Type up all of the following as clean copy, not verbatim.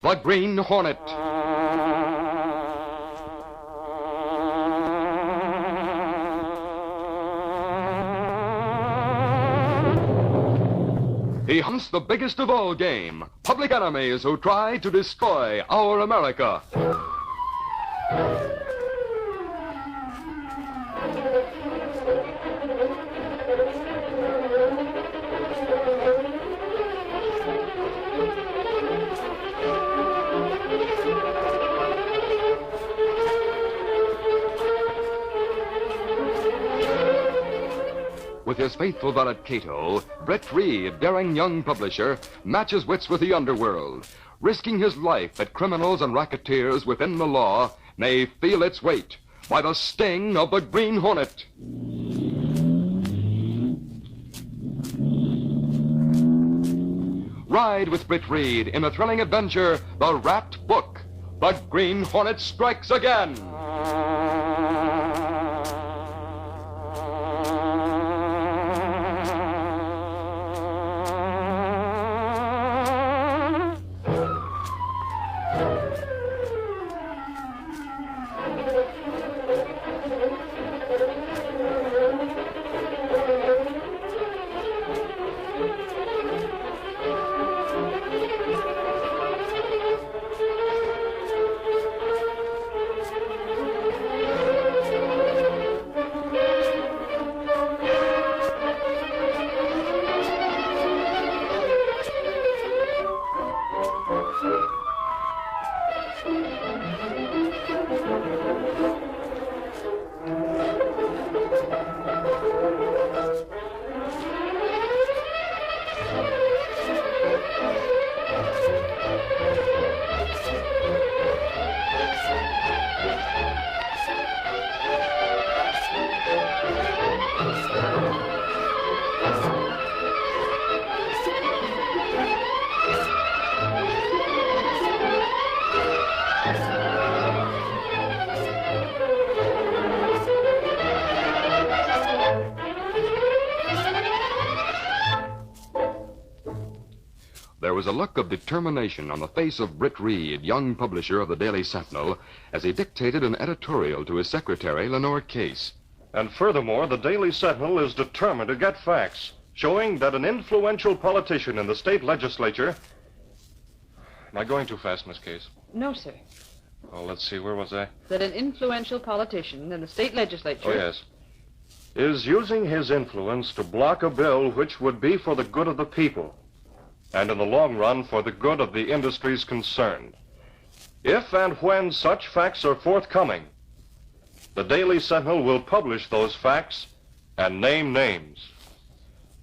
The Green Hornet. He hunts the biggest of all game, public enemies who try to destroy our America. With his faithful valet Cato, Britt Reed, daring young publisher, matches wits with the underworld, risking his life that criminals and racketeers within the law may feel its weight by the sting of the Green Hornet. Ride with Britt Reed in the thrilling adventure, The Wrapped Book. The Green Hornet strikes again. There was a look of determination on the face of Britt Reed, young publisher of the Daily Sentinel, as he dictated an editorial to his secretary, Lenore Case. And furthermore, the Daily Sentinel is determined to get facts showing that an influential politician in the state legislature... Am I going too fast, Miss Case? No, sir. Well, let's see, where was I? That an influential politician in the state legislature... Oh, yes. Is using his influence to block a bill which would be for the good of the people, and in the long run for the good of the industries concerned. If and when such facts are forthcoming, the Daily Sentinel will publish those facts and name names.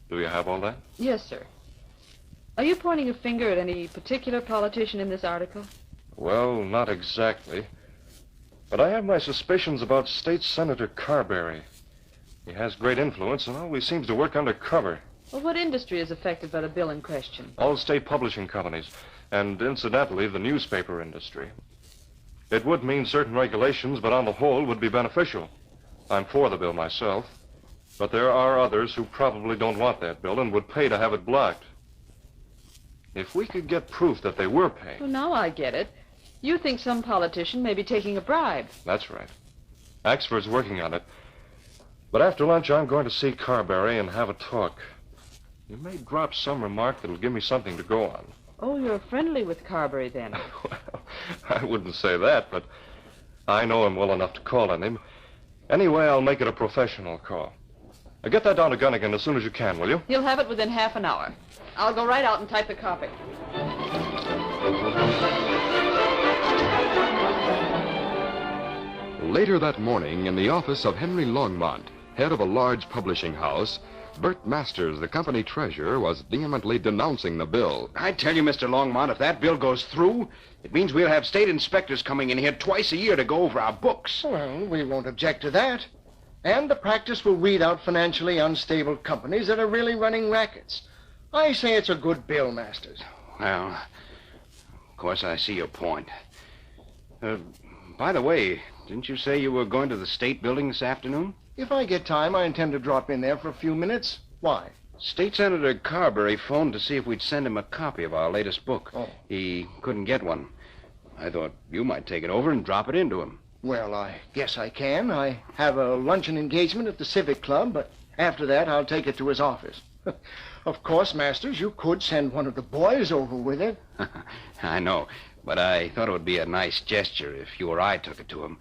Do you have all that? Yes, sir. Are you pointing a finger at any particular politician in this article? Well, not exactly. But I have my suspicions about State Senator Carberry. He has great influence and always seems to work undercover. Well, what industry is affected by the bill in question? All state publishing companies, and incidentally, the newspaper industry. It would mean certain regulations, but on the whole would be beneficial. I'm for the bill myself, but there are others who probably don't want that bill and would pay to have it blocked. If we could get proof that they were paying... Well, now I get it. You think some politician may be taking a bribe. That's right. Axford's working on it. But after lunch, I'm going to see Carberry and have a talk. You may drop some remark that'll give me something to go on. Oh, you're friendly with Carberry, then. Well, I wouldn't say that, but I know him well enough to call on him. Anyway, I'll make it a professional call. Now, get that down to Gunnigan as soon as you can, will you? You'll have it within half an hour. I'll go right out and type the copy. Later that morning, in the office of Henry Longmont, head of a large publishing house, Bert Masters, the company treasurer, was vehemently denouncing the bill. I tell you, Mr. Longmont, if that bill goes through, it means we'll have state inspectors coming in here twice a year to go over our books. Well, we won't object to that. And the practice will weed out financially unstable companies that are really running rackets. I say it's a good bill, Masters. Well, of course I see your point. By the way, didn't you say you were going to the state building this afternoon? If I get time, I intend to drop in there for a few minutes. Why? State Senator Carberry phoned to see if we'd send him a copy of our latest book. Oh. He couldn't get one. I thought you might take it over and drop it into him. Well, I guess I can. I have a luncheon engagement at the Civic Club, but after that I'll take it to his office. Of course, Masters, you could send one of the boys over with it. I know, but I thought it would be a nice gesture if you or I took it to him.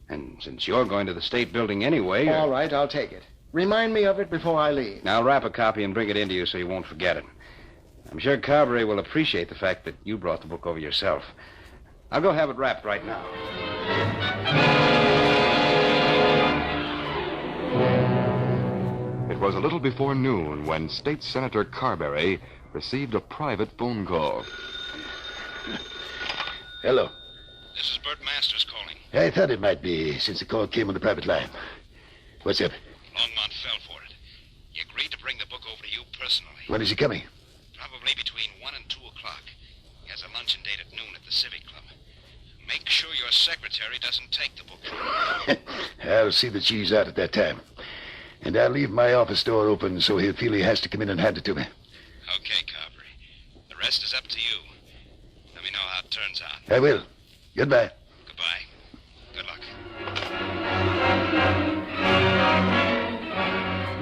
And since you're going to the state building anyway... All right, I'll take it. Remind me of it before I leave. Now, wrap a copy and bring it into you so you won't forget it. I'm sure Carberry will appreciate the fact that you brought the book over yourself. I'll go have it wrapped right now. It was a little before noon when State Senator Carberry received a private phone call. Hello. This is Bert Masters calling. I thought it might be, since the call came on the private line. What's up? Longmont fell for it. He agreed to bring the book over to you personally. When is he coming? Probably between 1 and 2 o'clock. He has a luncheon date at noon at the Civic Club. Make sure your secretary doesn't take the book. I'll see that she's out at that time. And I'll leave my office door open so he'll feel he has to come in and hand it to me. Okay, Carberry. The rest is up to you. Let me know how it turns out. I will. Goodbye. Goodbye. Good luck.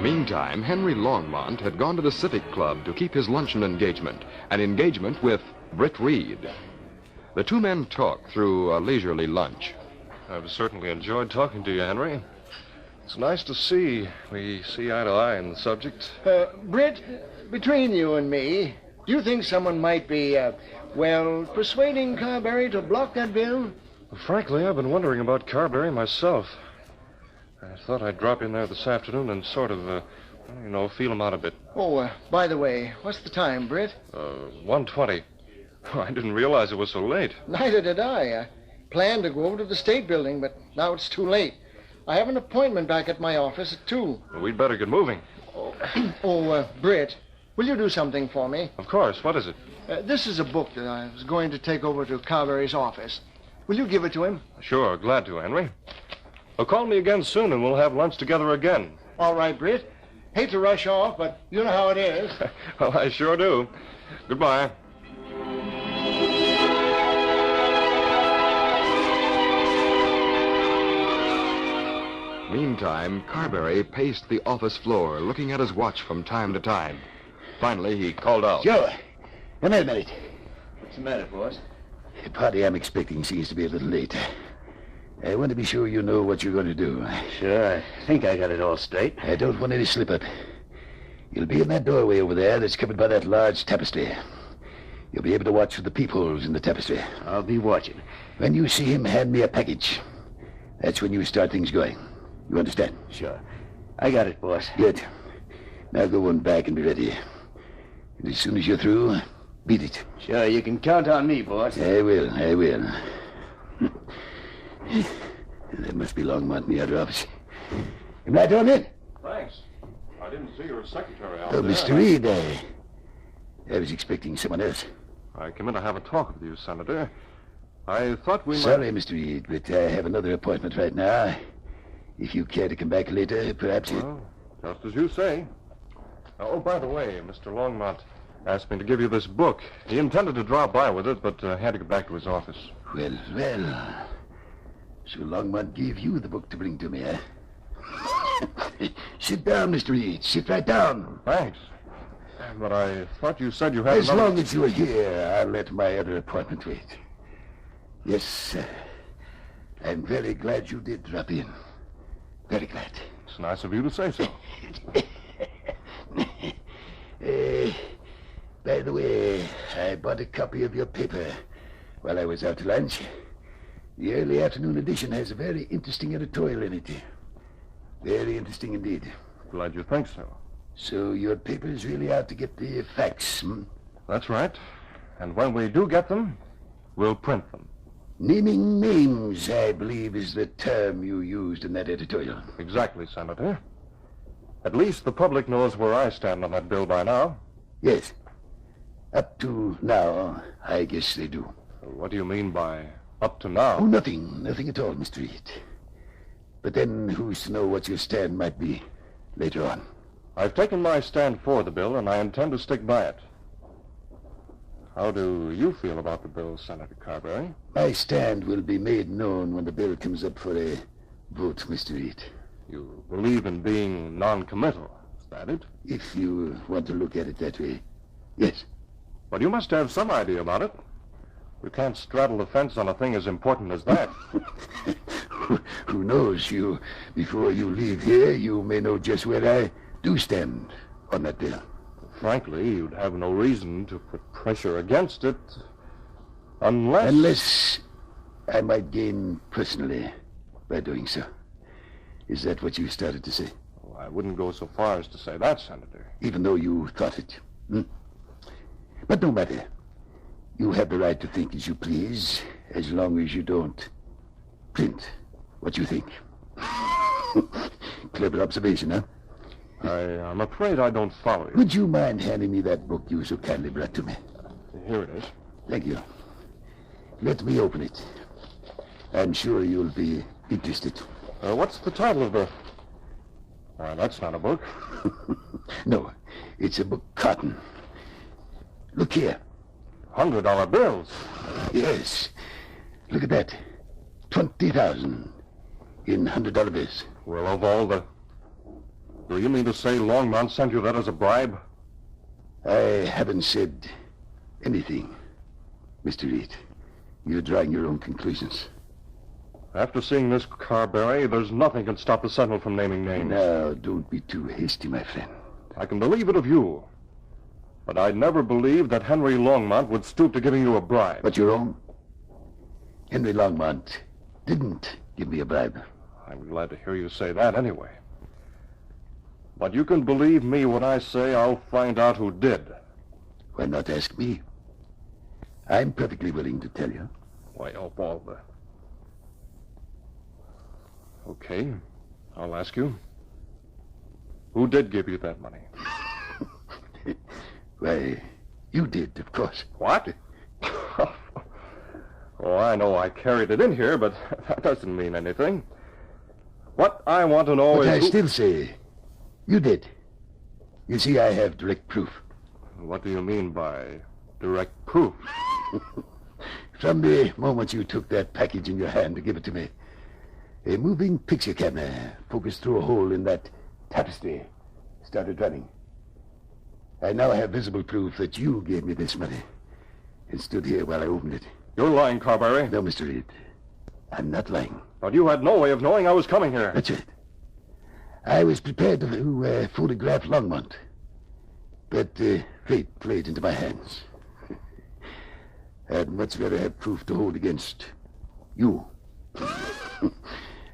Meantime, Henry Longmont had gone to the Civic Club to keep his luncheon engagement, an engagement with Britt Reed. The two men talked through a leisurely lunch. I've certainly enjoyed talking to you, Henry. It's nice to see we see eye to eye on the subject. Britt, between you and me, do you think someone might be, persuading Carberry to block that bill? Frankly, I've been wondering about Carberry myself. I thought I'd drop in there this afternoon and sort of, feel him out a bit. Oh, by the way, what's the time, Britt? 1:20. Oh, I didn't realize it was so late. Neither did I. I planned to go over to the state building, but now it's too late. I have an appointment back at my office at 2. Well, we'd better get moving. Britt, will you do something for me? Of course. What is it? This is a book that I was going to take over to Carberry's office. Will you give it to him? Sure, glad to, Henry. Well, call me again soon and we'll have lunch together again. All right, Britt. Hate to rush off, but you know how it is. Well, I sure do. Goodbye. Meantime, Carberry paced the office floor, looking at his watch from time to time. Finally, he called out. Joe, come here a minute. What's the matter, boss? The party I'm expecting seems to be a little late. I want to be sure you know what you're going to do. Sure, I think I got it all straight. I don't want any slip-up. You'll be in that doorway over there that's covered by that large tapestry. You'll be able to watch for the peepholes in the tapestry. I'll be watching. When you see him hand me a package, that's when you start things going. You understand? Sure. I got it, boss. Good. Now go on back and be ready. And as soon as you're through, beat it. Sure, you can count on me, boss. I will. There must be Longmont in the other office. Good night, Hornet. Thanks. I didn't see your secretary out Oh, there. Mr. Reed, I was expecting someone else. I came in to have a talk with you, Senator. I thought we might... Sorry, Mr. Reed, but I have another appointment right now. If you care to come back later, perhaps... Well, just as you say. Oh, by the way, Mr. Longmont asked me to give you this book. He intended to drop by with it, but had to get back to his office. Well. So Longmont gave you the book to bring to me, huh? Sit down, Mr. Reed. Sit right down. Thanks. But I thought you said you had As another... long as you're here, I'll let my other appointment wait. Yes, I'm very glad you did drop in. Very glad. It's nice of you to say so. By the way, I bought a copy of your paper while I was out to lunch. The early afternoon edition has a very interesting editorial in it. Very interesting indeed. Glad you think so. So your paper is really out to get the facts, hmm? That's right. And when we do get them, we'll print them. Naming names, I believe, is the term you used in that editorial. Exactly, Senator. At least the public knows where I stand on that bill by now. Yes. Up to now, I guess they do. What do you mean by up to Oh, now? nothing. Nothing at all, Mr. Reed. But then who's to know what your stand might be later on? I've taken my stand for the bill, and I intend to stick by it. How do you feel about the bill, Senator Carberry? My stand will be made known when the bill comes up for a vote, Mr. Reed. You believe in being non-committal, is that it? If you want to look at it that way, yes. But you must have some idea about it. You can't straddle the fence on a thing as important as that. Who knows? Before you leave here, you may know just where I do stand on that bill. Frankly, you'd have no reason to put pressure against it unless... Unless I might gain personally by doing so. Is that what you started to say? Well, I wouldn't go so far as to say that, Senator. Even though you thought it. But no matter. You have the right to think as you please, as long as you don't print what you think. Clever observation, huh? I'm afraid I don't follow you. Would you mind handing me that book you so kindly brought to me? Here it is. Thank you. Let me open it. I'm sure you'll be interested. What's the title of the... Why, that's not a book. No, it's a book cotton. Look here. $100 bills. Yes. Look at that. 20,000 in $100 bills. Well, of all the... Do you mean to say Longmont sent you that as a bribe? I haven't said anything, Mr. Reed. You're drawing your own conclusions. After seeing this, Carberry, there's nothing can stop the Sentinel from naming names. Now, don't be too hasty, my friend. I can believe it of you. But I'd never believe that Henry Longmont would stoop to giving you a bribe. But your own? Henry Longmont didn't give me a bribe. I'm glad to hear you say that anyway. But you can believe me when I say I'll find out who did. Why not ask me? I'm perfectly willing to tell you. Why, of all the... Okay, I'll ask you. Who did give you that money? Why, you did, of course. What? Oh, I know I carried it in here, but that doesn't mean anything. What I want to know But is... I still say, you did. You see, I have direct proof. What do you mean by direct proof? From the moment you took that package in your hand to give it to me, a moving picture camera focused through a hole in that tapestry started running. I now have visible proof that you gave me this money and stood here while I opened it. You're lying, Carberry. No, Mr. Reed. I'm not lying. But you had no way of knowing I was coming here. That's it. I was prepared to photograph Longmont, but fate played into my hands. I'd much rather have proof to hold against you.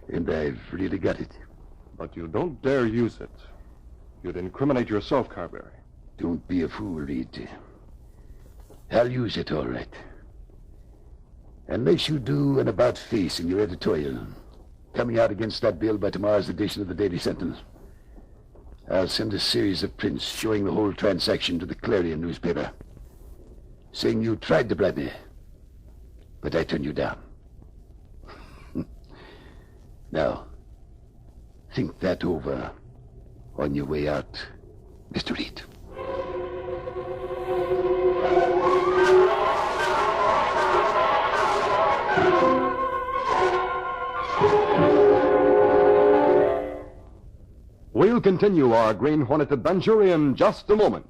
And I've really got it. But you don't dare use it. You'd incriminate yourself, Carberry. Don't be a fool, Reed. I'll use it all right. Unless you do an about-face in your editorial, coming out against that bill by tomorrow's edition of the Daily Sentinel. I'll send a series of prints showing the whole transaction to the Clarion newspaper, saying you tried to bribe me, but I turned you down. Now, think that over on your way out, Mr. Reed. We'll continue our Green Hornet adventure in just a moment.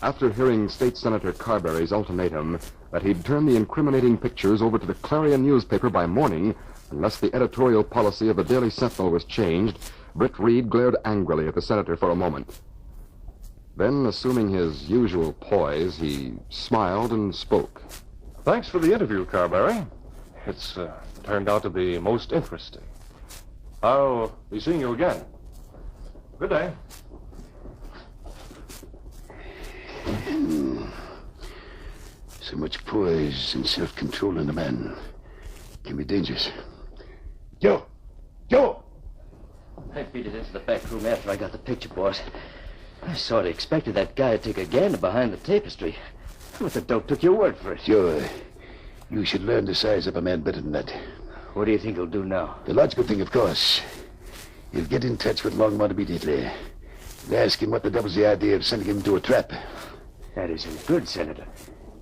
After hearing State Senator Carberry's ultimatum that he'd turn the incriminating pictures over to the Clarion newspaper by morning unless the editorial policy of the Daily Sentinel was changed, Britt Reed glared angrily at the senator for a moment. Then, assuming his usual poise, he smiled and spoke. Thanks for the interview, Carberry. It's turned out to be most interesting. I'll be seeing you again. Good day. So much poise and self-control in a man can be dangerous. Joe! Joe! I beat it into the back room after I got the picture, boss. I sort of expected that guy to take a gander behind the tapestry. But the dope took your word for it. Joe, you should learn to size up a man better than that. What do you think he'll do now? The logical thing, of course. He'll get in touch with Longmont immediately and ask him what the devil's the idea of sending him into a trap. That isn't good, Senator.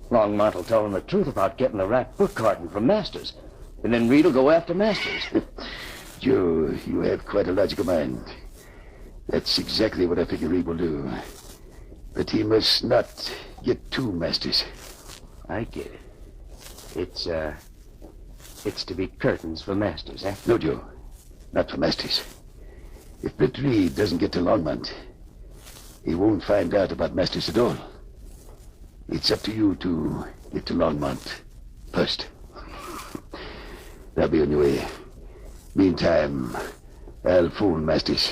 Longmont will tell him the truth about getting the rat book carton from Masters. And then Reed will go after Masters. Joe, you have quite a logical mind. That's exactly what I figure Reed will do. But he must not get two Masters. I get it. It's to be curtains for Masters, eh? No, Joe. Not for Masters. If Britt Reed doesn't get to Longmont, he won't find out about Masters at all. It's up to you to get to Longmont first. That'll be on your way. Meantime, I'll phone Masters.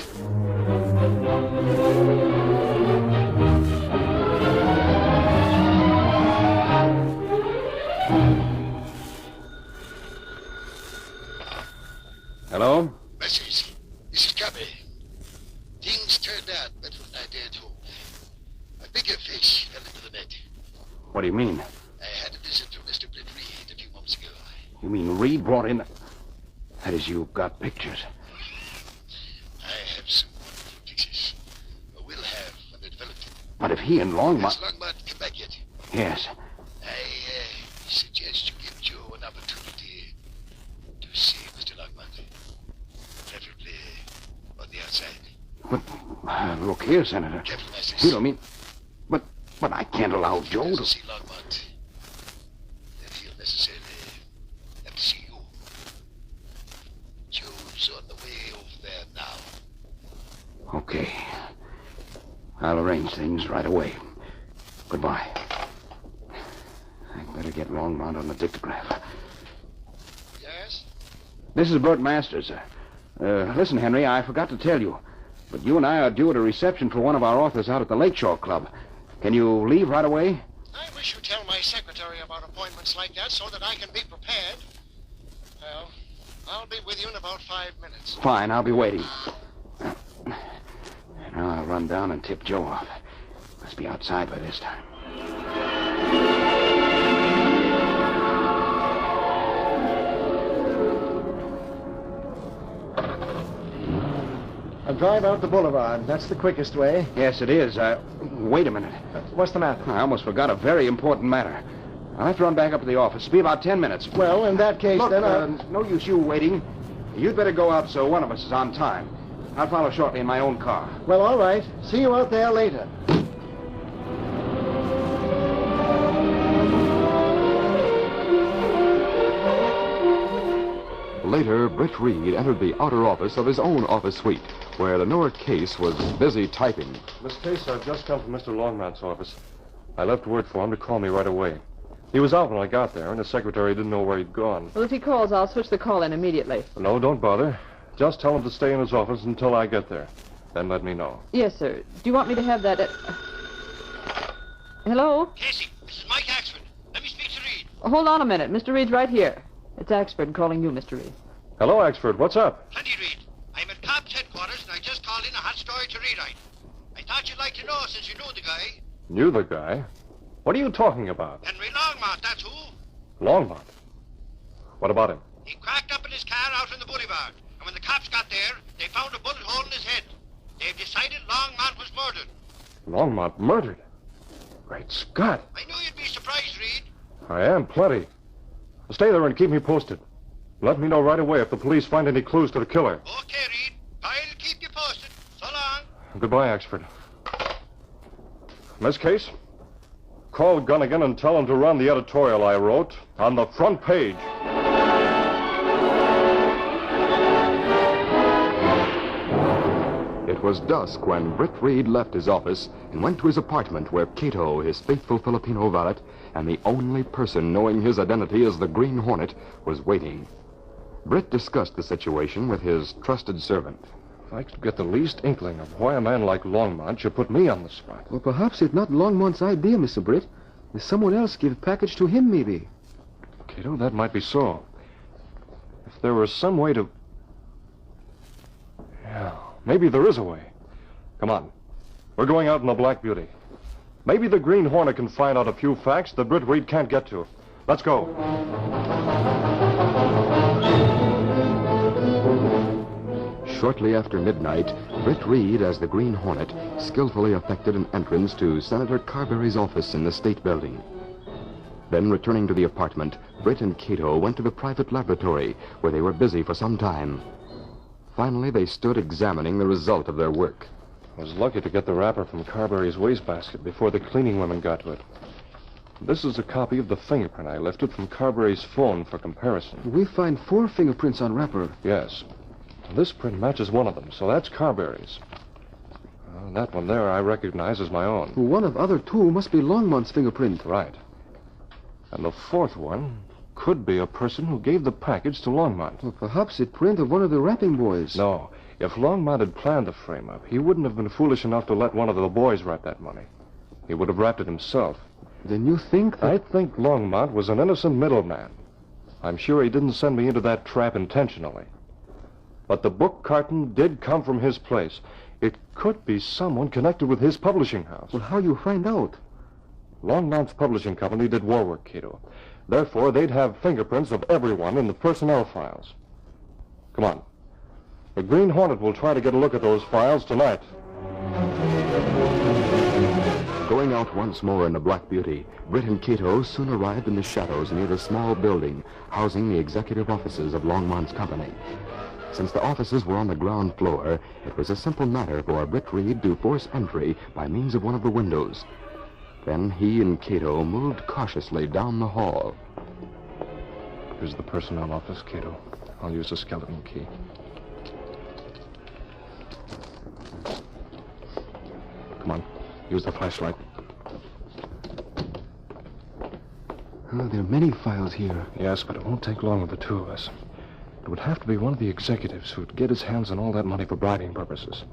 Hello? Masters, this is Cubby. Things turned out better than I dared hope. A bigger fish fell into the net. What do you mean? I had a visit from Mr. Britt Reed a few moments ago. You mean Reed brought in... That is, you've got pictures. I have some wonderful pictures. Or will have when they're developed. But if he and Longmont... Has Longmont come back yet? Yes. I suggest you give Joe an opportunity to see Mr. Longmont. Preferably on the outside. But, look here, Senator. Careful, Masters. You don't mean... But I can't allow Joe If he to... doesn't see Longmont, then he'll necessarily have to see you. Joe's on the way over there now. Okay. I'll arrange things right away. Goodbye. I'd better get Longmont on the dictograph. Yes? This is Bert Masters. Listen, Henry, I forgot to tell you, but you and I are due at a reception for one of our authors out at the Lakeshore Club. Can you leave right away? I wish you'd tell my secretary about appointments like that so that I can be prepared. Well, I'll be with you in about 5 minutes. Fine, I'll be waiting. Now I'll run down and tip Joe off. Must be outside by this time. I'll drive out the boulevard. That's the quickest way. Yes, it is. Wait a minute. What's the matter? I almost forgot a very important matter. I'll have to run back up to the office. It'll be about 10 minutes. Well, in that case, Look, then no use you waiting. You'd better go out so one of us is on time. I'll follow shortly in my own car. Well, all right. See you out there later. Later, Britt Reed entered the outer office of his own office suite, where Lenore Case was busy typing. Miss Case, I've just come from Mr. Longmont's office. I left word for him to call me right away. He was out when I got there, and his secretary didn't know where he'd gone. Well, if he calls, I'll switch the call in immediately. No, don't bother. Just tell him to stay in his office until I get there. Then let me know. Yes, sir. Do you want me to have that... Hello? Casey, this is Mike Axford. Let me speak to Reed. Hold on a minute. Mr. Reed's right here. It's Axford calling you, Mr. Reed. Hello, Axford. What's up? Plenty, Reed. I'm at Cobb's headquarters, and I just called in a hot story to rewrite. I thought you'd like to know since you know the guy. Knew the guy? What are you talking about? Henry Longmont, that's who. Longmont? What about him? He cracked up in his car out on the boulevard, and when the cops got there, they found a bullet hole in his head. They've decided Longmont was murdered. Longmont murdered? Great Scott. I knew you'd be surprised, Reed. I am, plenty. Stay there and keep me posted. Let me know right away if the police find any clues to the killer. Okay, Reed. I'll keep you posted. So long. Goodbye, Axford. Miss Case, call Gunnigan and tell him to run the editorial I wrote on the front page. It was dusk when Britt Reed left his office and went to his apartment where Cato, his faithful Filipino valet, and the only person knowing his identity as the Green Hornet, was waiting. Britt discussed the situation with his trusted servant. If I could get the least inkling of why a man like Longmont should put me on the spot. Well, perhaps it's not Longmont's idea, Mr. Britt. If someone else give a package to him, maybe. Cato, that might be so. If there was some way to... Yeah, maybe there is a way. Come on. We're going out in the Black Beauty. Maybe the Green Hornet can find out a few facts that Britt Reed can't get to. Let's go. Shortly after midnight, Britt Reed, as the Green Hornet, skillfully effected an entrance to Senator Carberry's office in the State Building. Then, returning to the apartment, Britt and Cato went to the private laboratory, where they were busy for some time. Finally, they stood examining the result of their work. I was lucky to get the wrapper from Carberry's wastebasket before the cleaning women got to it. This is a copy of the fingerprint I lifted from Carberry's phone for comparison. We find 4 fingerprints on wrapper. Yes. This print matches one of them, so that's Carberry's. That one there I recognize as my own. One of other 2 must be Longmont's fingerprint. Right. And the 4th one could be a person who gave the package to Longmont. Well, perhaps it print of one of the wrapping boys. No. If Longmont had planned the frame-up, he wouldn't have been foolish enough to let one of the boys wrap that money. He would have wrapped it himself. Then you think that... I think Longmont was an innocent middleman. I'm sure he didn't send me into that trap intentionally. But the book carton did come from his place. It could be someone connected with his publishing house. Well, how you find out? Longmont's publishing company did war work, Cato. Therefore, they'd have fingerprints of everyone in the personnel files. Come on. The Green Hornet will try to get a look at those files tonight. Going out once more in the Black Beauty, Britt and Cato soon arrived in the shadows near the small building housing the executive offices of Longmont's company. Since the offices were on the ground floor, it was a simple matter for Britt Reed to force entry by means of one of the windows. Then he and Cato moved cautiously down the hall. Here's the personnel office, Cato. I'll use the skeleton key. Come on, use the flashlight. Oh, there are many files here. Yes, but it won't take long with the 2 of us. It would have to be one of the executives who'd get his hands on all that money for bribing purposes.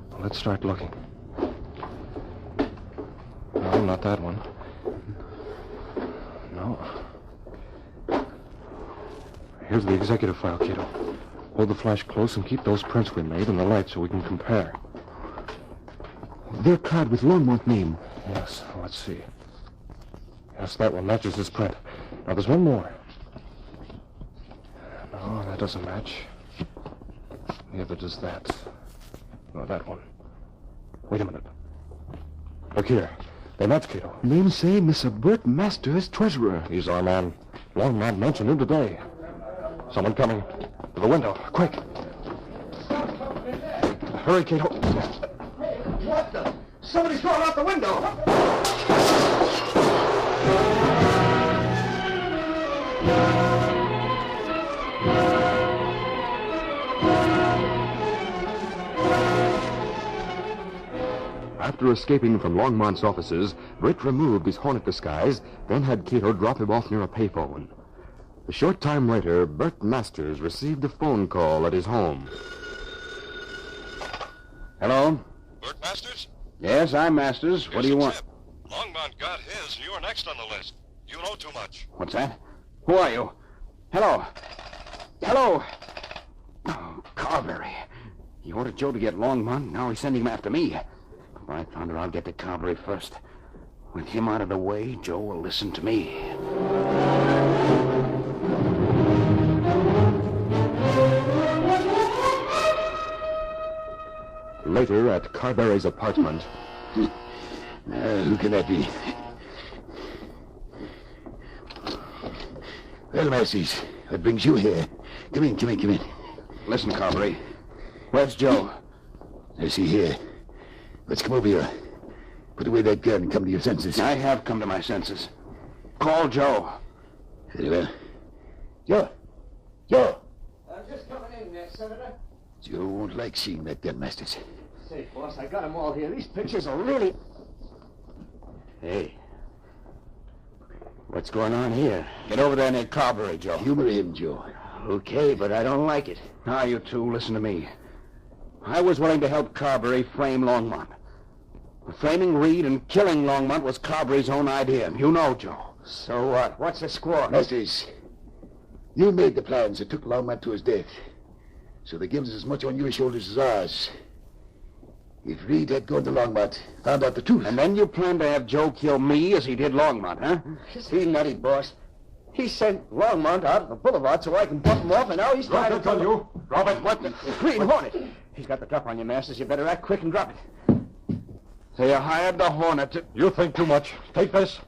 Well, let's start looking. No, not that one. No. Here's the executive file, Cato. Hold the flash close and keep those prints we made in the light so we can compare. They're clad with Longmont name. Yes, let's see. Yes, that one matches this print. Now, there's one more. No, that doesn't match. Neither does that. No, that one. Wait a minute. Look here. They match, Cato. Name say Mr. Bert Masters, treasurer. He's our man. Longmont mentioned him today. Someone coming. To the window. Quick. Hurry, Cato. What the? Somebody's thrown out the window. After escaping from Longmont's offices, Britt removed his Hornet disguise, then had Cato drop him off near a payphone. A short time later, Bert Masters received a phone call at his home. Hello? Bert Masters? Yes, I'm Masters. What do you want? Longmont got his, and you're next on the list. You know too much. What's that? Who are you? Hello? Hello? Oh, Carberry. He ordered Joe to get Longmont. Now he's sending him after me. By thunder, I'll get to Carberry first. With him out of the way, Joe will listen to me. Later, at Carberry's apartment... Who can that be? Well, Macy's, what brings you here? Come in. Listen, Carberry. Where's Joe? Is he here? Let's come over here. Put away that gun and come to your senses. I have come to my senses. Call Joe. Very well. Joe! Joe! I'm just coming in there, Senator. Joe won't like seeing that gun, Masters. Say, boss, I got them all here. These pictures are really... Hey. What's going on here? Get over there near Carberry, Joe. Humor him, Joe. Okay, but I don't like it. Now, you two, listen to me. I was willing to help Carberry frame Longmont. Framing Reed and killing Longmont was Carberry's own idea. You know, Joe. So what? What's the score? Masters, you made the plans that took Longmont to his death. So that gives as much on your shoulders as ours. If Reed had gone to Longmont, found out the truth... And then you plan to have Joe kill me as he did Longmont, huh? He's nutty, boss. He sent Longmont out of the boulevard so I can bump him off, and now he's trying to... Drop it on you. Drop it. What the... Green Hornet. He's got the drop on you, Masters. You better act quick and drop it. So you hired the Hornet to... You think too much. Take this.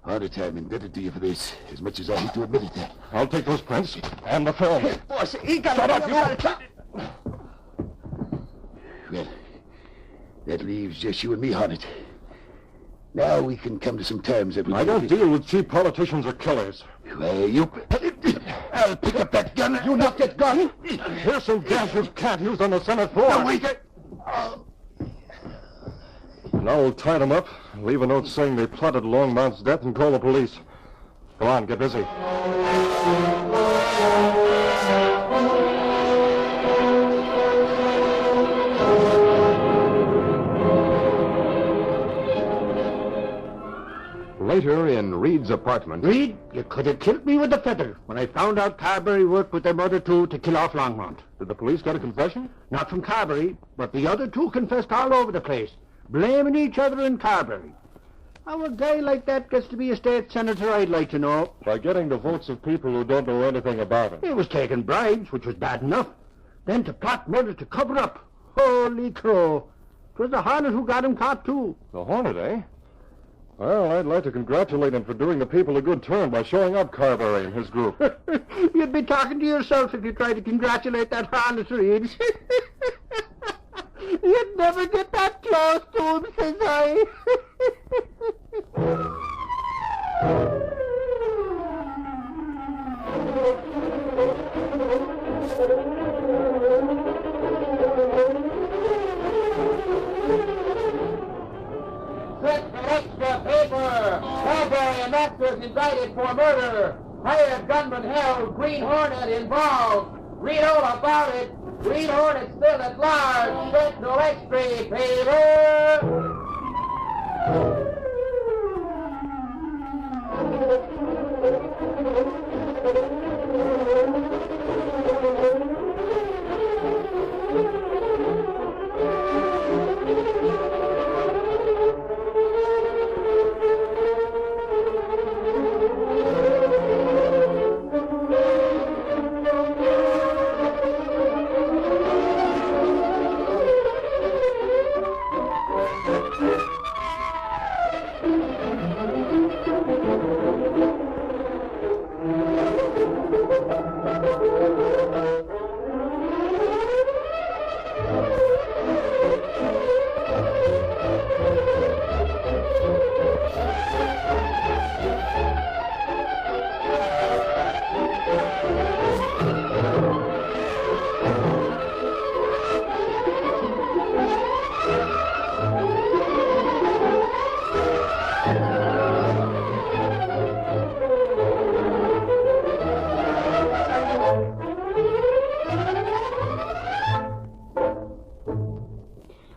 Hard time indebted to you for this, as much as I hate to admit it. I'll take those prints and the film. Boss, he got... Shut up, you! Well, that leaves just you and me, Hornet. Now we can come to some terms that we... I don't deal with cheap politicians or killers. Well, you... I'll pick up that gun. You knocked that gun? Here's some gas you can't use on the Senate floor. Now, wait. Now we'll tie them up, leave a note saying they plotted Longmont's death, and call the police. Come on, get busy. Later, in Reed's apartment... Reed, you could have killed me with a feather when I found out Carberry worked with them other two to kill off Longmont. Did the police get a confession? Not from Carberry, but the other two confessed all over the place, blaming each other in Carberry. How a guy like that gets to be a state senator, I'd like to know. By getting the votes of people who don't know anything about it. He was taking bribes, which was bad enough. Then to plot murder to cover up. Holy crow. 'Twas the Hornet who got him caught, too. The Hornet, eh? Well, I'd like to congratulate him for doing the people a good turn by showing up Carberry and his group. You'd be talking to yourself if you tried to congratulate that Hornet, Reed. You'd never get that close to him, says I. Extra paper! Carberry and Masters indicted for murder. Hired gunman held. Green Hornet involved. Read all about it. Green Hornet still at large. Sentinel extra paper.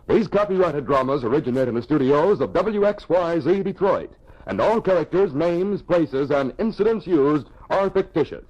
These copyrighted dramas originate in the studios of WXYZ Detroit, and all characters, names, places, and incidents used are fictitious.